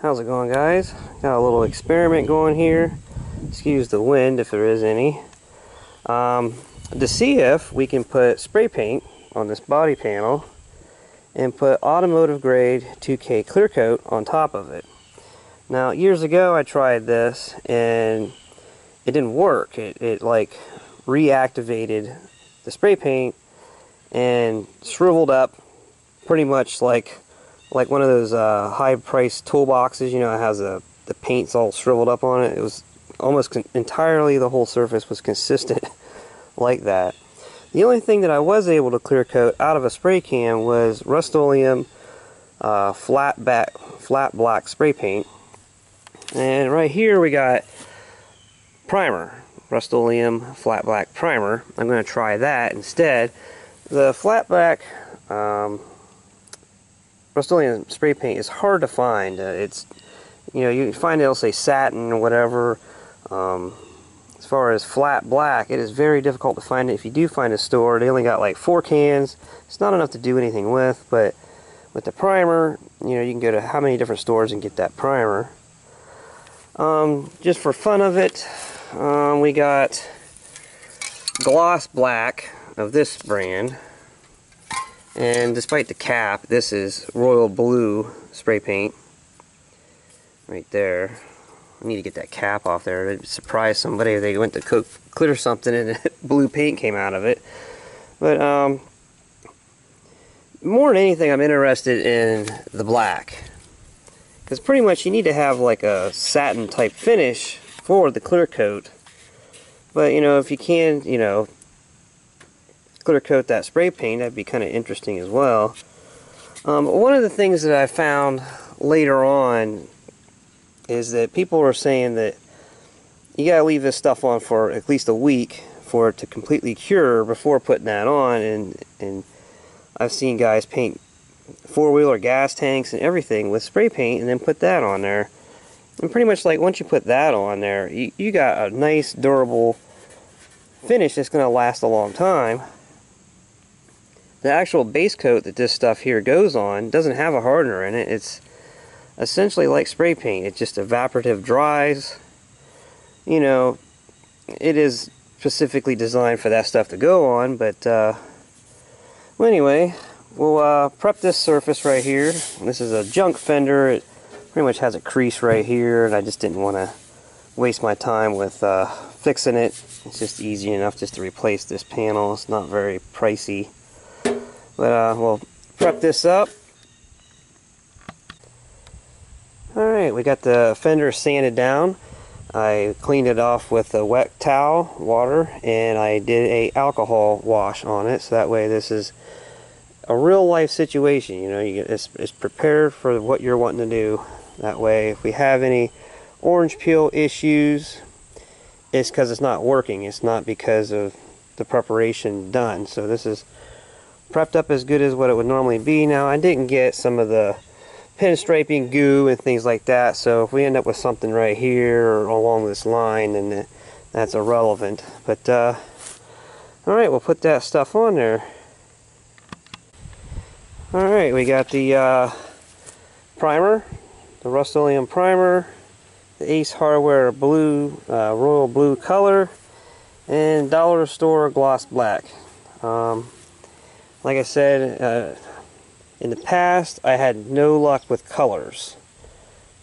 How's it going, guys? Got a little experiment going here. Excuse the wind if there is any. To see if we can put spray paint on this body panel and put automotive grade 2K clear coat on top of it. Now, years ago I tried this and it didn't work. It like reactivated the spray paint and shriveled up pretty much like one of those high-priced toolboxes. You know, it has the paint's all shriveled up on it. It was almost entirely, the whole surface was consistent like that. The only thing that I was able to clear coat out of a spray can was Rust-Oleum flat black spray paint. And right here we got primer, Rust-Oleum flat black primer. I'm going to try that instead. The flat black Rust-Oleum spray paint is hard to find. It's, you know, you find it'll say satin or whatever. As far as flat black, it is very difficult to find it. If you do find a store, they only got like 4 cans. It's not enough to do anything with, but with the primer, you know, you can go to how many different stores and get that primer. Just for fun of it, we got gloss black of this brand. And despite the cap, this is royal blue spray paint. Right there. I need to get that cap off there. It'd surprise somebody if they went to clear something and blue paint came out of it. But more than anything, I'm interested in the black. Because pretty much you need to have like a satin type finish for the clear coat. But, you know, if you can, you know, clear coat that spray paint, that'd be kind of interesting as well. One of the things that I found later on is that people are saying that you gotta leave this stuff on for at least a week for it to completely cure before putting that on. And I've seen guys paint four-wheeler gas tanks and everything with spray paint and then put that on there. And pretty much like once you put that on there, you got a nice durable finish that's gonna last a long time. The actual base coat that this stuff here goes on doesn't have a hardener in it. It's essentially like spray paint. It just evaporative dries. You know, it is specifically designed for that stuff to go on, but well, anyway, we'll prep this surface right here. This is a junk fender. It pretty much has a crease right here, and I just didn't want to waste my time with fixing it. It's just easy enough just to replace this panel. It's not very pricey. But we'll prep this up. Alright, we got the fender sanded down. I cleaned it off with a wet towel, water, and I did a alcohol wash on it. So that way this is a real life situation. You know, it's prepared for what you're wanting to do. That way if we have any orange peel issues, it's because it's not working. It's not because of the preparation done. So this is prepped up as good as what it would normally be. Now, I didn't get some of the pinstriping goo and things like that, so if we end up with something right here or along this line, then that's irrelevant. But alright, we'll put that stuff on there. Alright, we got the primer, the Rust-Oleum primer, the Ace Hardware blue, royal blue color, and dollar store gloss black. Like I said, in the past, I had no luck with colors.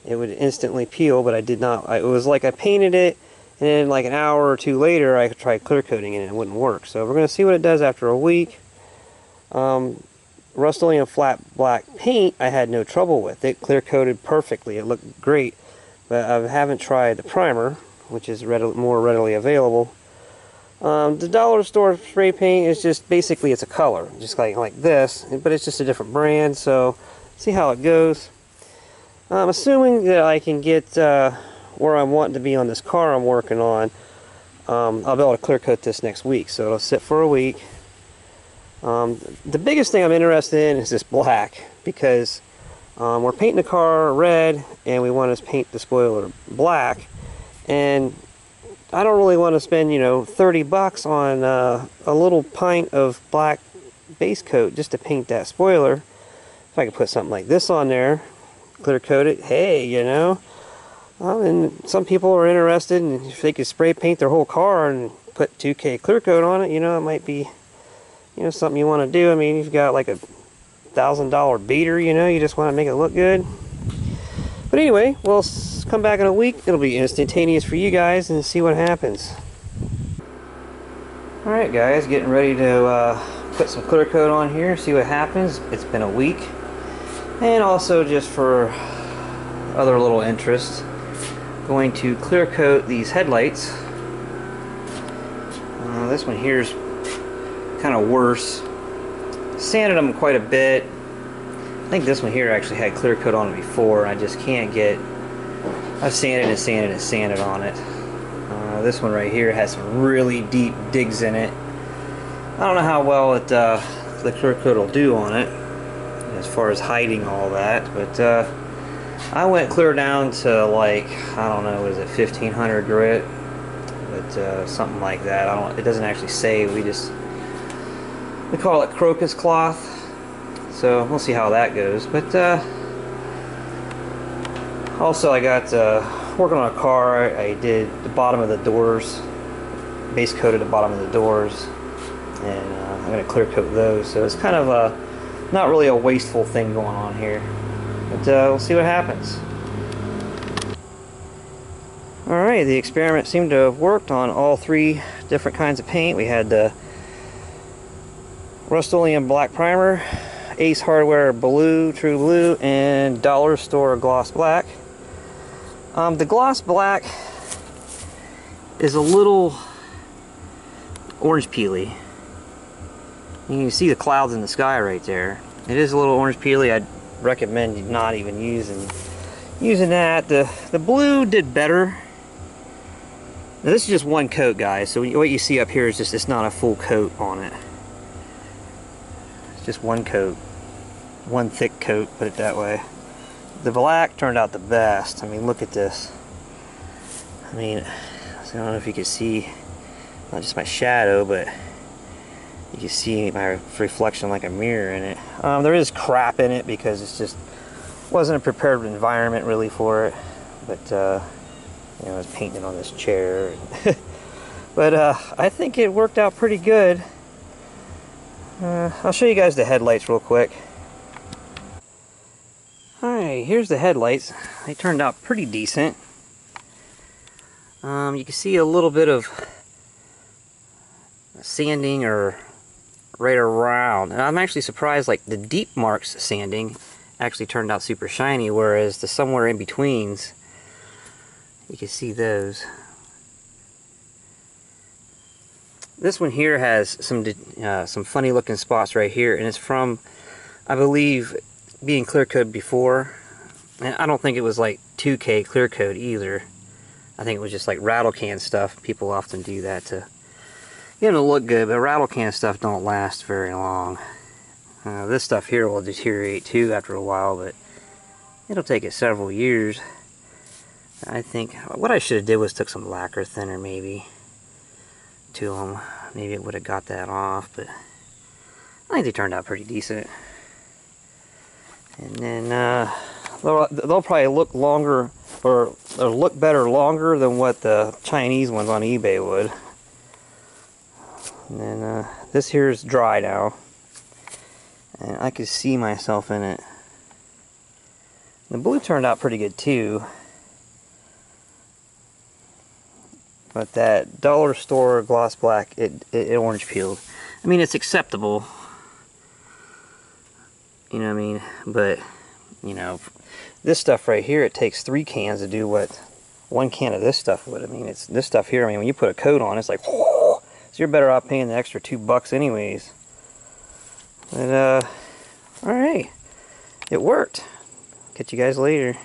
It would instantly peel, but I did not. It was like I painted it, and then like an hour or two later, I tried clear coating it, and it wouldn't work. So we're going to see what it does after a week. Rust-Oleum flat black paint, I had no trouble with. It clear coated perfectly. It looked great, but I haven't tried the primer, which is more readily available. The dollar store spray paint is just basically, it's a color, just like this, but it's just a different brand. So see how it goes. I'm assuming that I can get where I'm wanting to be on this car I'm working on. I'll be able to clear coat this next week, so it'll sit for a week. The biggest thing I'm interested in is this black, because we're painting the car red and we want to paint the spoiler black, and I don't really want to spend, you know, 30 bucks on a little pint of black base coat just to paint that spoiler. If I could put something like this on there, clear coat it, hey, you know. And some people are interested, and if they could spray paint their whole car and put 2K clear coat on it, you know, it might be, you know, something you want to do. I mean, you've got like a $1,000 beater, you know, you just want to make it look good. But anyway, we'll come back in a week. It'll be instantaneous for you guys and see what happens. Alright guys, getting ready to put some clear coat on here, see what happens. It's been a week. And also just for other little interest, going to clear coat these headlights. This one here is kind of worse. Sanded them quite a bit. I think this one here actually had clear coat on it before. I just can't get. I've sanded and sanded and sanded on it. This one right here has some really deep digs in it. I don't know how well the clear coat will do on it as far as hiding all that, but I went clear down to, like, I don't know, is it 1500 grit? But something like that. It doesn't actually say. We call it crocus cloth. So we'll see how that goes. But also I got working on a car. I did the bottom of the doors, base coated the bottom of the doors, and I'm going to clear coat those. So it's kind of not really a wasteful thing going on here. But we'll see what happens. Alright, the experiment seemed to have worked on all three different kinds of paint. We had the Rust-Oleum black primer, Ace Hardware blue, true blue, and Dollar Store gloss black. The gloss black is a little orange peely. You can see the clouds in the sky right there. It is a little orange peely. I'd recommend not even using that. The blue did better. Now this is just one coat, guys, so what you see up here is just, it's not a full coat on it. It's just one coat. One thick coat, put it that way. The black turned out the best. I mean, look at this. I mean, I don't know if you can see, not just my shadow, but you can see my reflection like a mirror in it. There is crap in it because it's just wasn't a prepared environment really for it. But you know, I was painting on this chair. But I think it worked out pretty good. I'll show you guys the headlights real quick. Alright, here's the headlights. They turned out pretty decent. You can see a little bit of sanding or right around. And I'm actually surprised, like the deep marks sanding actually turned out super shiny, whereas the somewhere in betweens, you can see those. This one here has some funny looking spots right here, and it's from, I believe, being clear coated before. And I don't think it was like 2K clear coat either. I think it was just like rattle can stuff. People often do that to get them to look good, but rattle can stuff don't last very long. This stuff here will deteriorate too after a while, but it'll take it several years. I think what I should have did was took some lacquer thinner maybe to them. Maybe it would have got that off, but I think they turned out pretty decent. And then they'll probably look longer or look better longer than what the Chinese ones on eBay would. And then this here is dry now, and I could see myself in it. The blue turned out pretty good too, but that Dollar Store gloss black, it orange peeled. I mean, it's acceptable. You know what I mean? But, you know, this stuff right here, it takes 3 cans to do what 1 can of this stuff would. I mean, it's this stuff here, I mean, when you put a coat on, it's like, whoa! So you're better off paying the extra $2 anyways. But, alright. It worked. Catch you guys later.